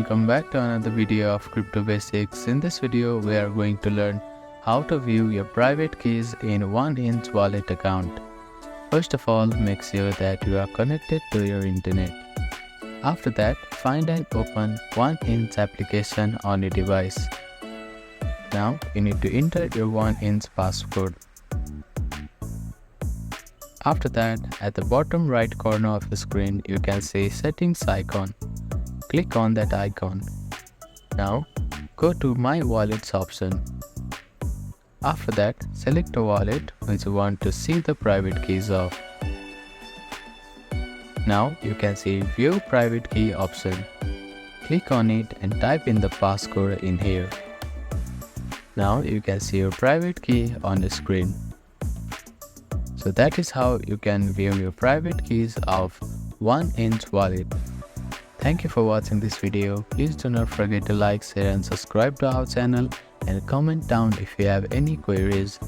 welcome back to another video of Crypto Basics. In this video, we are going to learn how to view your private keys in OneInch wallet account. First of all, make sure that you are connected to your internet. After that, find and open OneInch application on your device. Now, you need to enter your OneInch passcode. After that, at the bottom right corner of the screen, you can see Settings icon. Click on that icon. Now, go to My Wallets option. After that, select a wallet which you want to see the private keys of. Now, you can see View Private Key option. Click on it and type in the passcode in here. Now, you can see your private key on the screen. So that is how you can view your private keys of OneInch wallet. Thank you for watching this video. Please do not forget to like, share and subscribe to our channel and comment down if you have any queries.